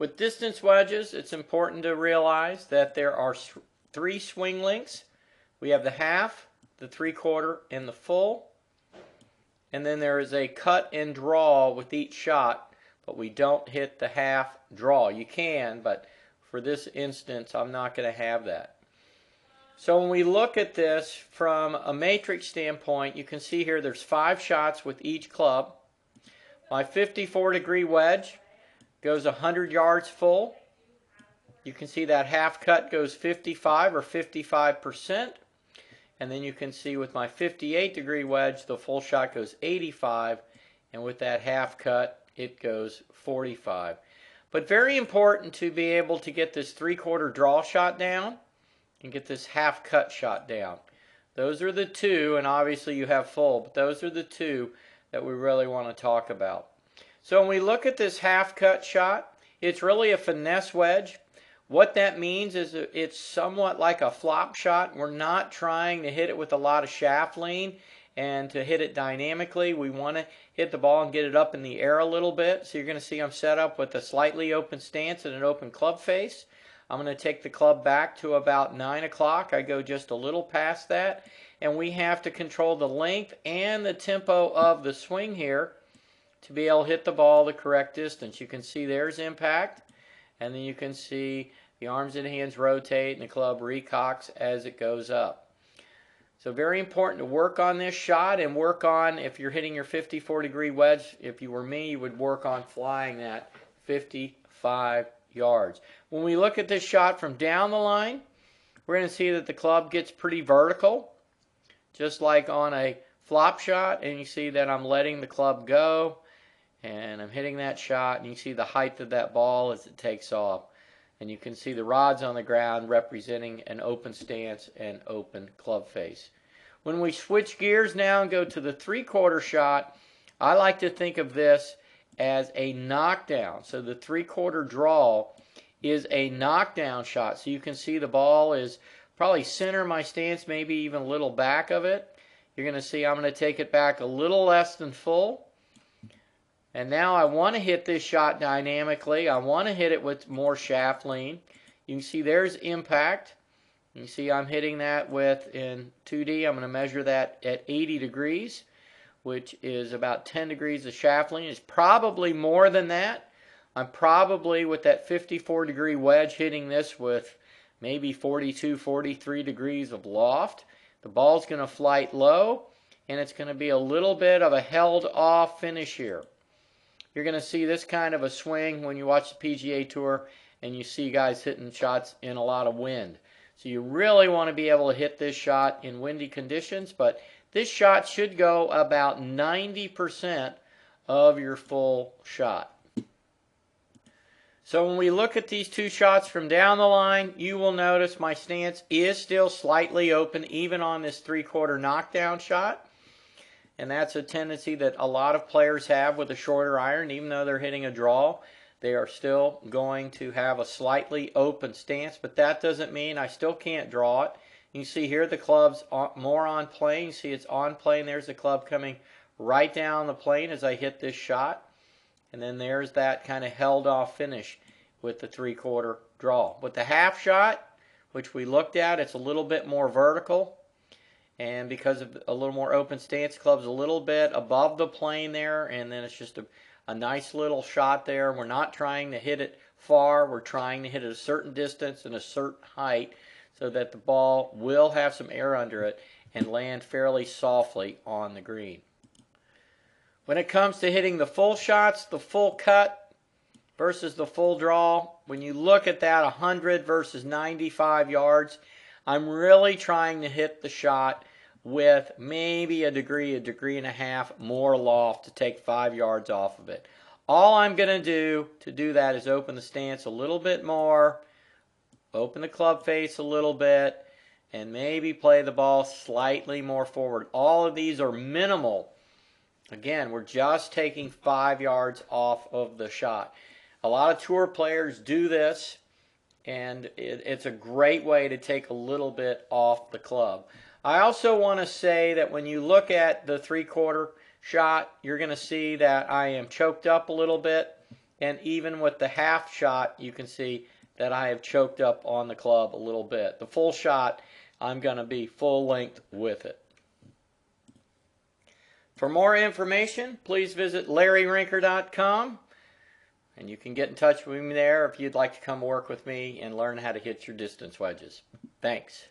With distance wedges, it's important to realize that there are 3 swing lengths. We have the half, the 3/4, and the full. And then there is a cut and draw with each shot, but we don't hit the half draw. You can, but for this instance, I'm not going to have that. So when we look at this from a matrix standpoint, you can see here there's 5 shots with each club. My 54-degree wedge goes 100 yards full. You can see that half cut goes 55 or 55%. And then you can see with my 58-degree wedge, the full shot goes 85. And with that half cut, it goes 45. But very important to be able to get this 3/4 draw shot down and get this half cut shot down. Those are the two, and obviously you have full, but those are the two that we really want to talk about. So when we look at this half cut shot, it's really a finesse wedge. What that means is it's somewhat like a flop shot. We're not trying to hit it with a lot of shaft lean and to hit it dynamically. We want to hit the ball and get it up in the air a little bit. So you're going to see I'm set up with a slightly open stance and an open club face. I'm going to take the club back to about 9 o'clock. I go just a little past that. And we have to control the length and the tempo of the swing here to be able to hit the ball the correct distance. You can see there's impact. And then you can see the arms and hands rotate and the club recocks as it goes up. So very important to work on this shot and work on, if you're hitting your 54-degree wedge, if you were me, you would work on flying that 55 yards. When we look at this shot from down the line, we're going to see that the club gets pretty vertical, just like on a flop shot, and you see that I'm letting the club go, and I'm hitting that shot, and you see the height of that ball as it takes off. And you can see the rods on the ground representing an open stance and open club face. When we switch gears now and go to the 3/4 shot, I like to think of this as a knockdown. So the 3/4 draw is a knockdown shot. So you can see the ball is probably center my stance, maybe even a little back of it. You're going to see I'm going to take it back a little less than full. And now I want to hit this shot dynamically. I want to hit it with more shaft lean. You can see there's impact. You see I'm hitting that with, in 2D, I'm going to measure that at 80 degrees, which is about 10 degrees of shaft lean. It's probably more than that. I'm probably, with that 54-degree wedge, hitting this with maybe 42, 43 degrees of loft. The ball's going to flight low, and it's going to be a little bit of a held-off finish here. You're going to see this kind of a swing when you watch the PGA Tour and you see guys hitting shots in a lot of wind. So you really want to be able to hit this shot in windy conditions, but this shot should go about 90% of your full shot. So when we look at these two shots from down the line, you will notice my stance is still slightly open even on this 3/4 knockdown shot. And that's a tendency that a lot of players have with a shorter iron. Even though they're hitting a draw, they are still going to have a slightly open stance. But that doesn't mean I still can't draw it. You can see here the club's more on plane. You see it's on plane. There's the club coming right down the plane as I hit this shot. And then there's that kind of held off finish with the 3/4 draw. With the half shot, which we looked at, it's a little bit more vertical. And because of a little more open stance, club's a little bit above the plane there, and then it's just a nice little shot there. We're not trying to hit it far. We're trying to hit it a certain distance and a certain height so that the ball will have some air under it and land fairly softly on the green. When it comes to hitting the full shots, the full cut versus the full draw, when you look at that 100 versus 95 yards, I'm really trying to hit the shot with maybe a degree and a half more loft to take 5 yards off of it. All I'm going to do that is open the stance a little bit more, open the club face a little bit, and maybe play the ball slightly more forward. All of these are minimal. Again, we're just taking 5 yards off of the shot. A lot of tour players do this, and it's a great way to take a little bit off the club. I also want to say that when you look at the 3/4 shot, you're going to see that I am choked up a little bit and even with the half shot, you can see that I have choked up on the club a little bit. The full shot, I'm going to be full length with it. For more information, please visit LarryRinker.com, and you can get in touch with me there if you'd like to come work with me and learn how to hit your distance wedges. Thanks.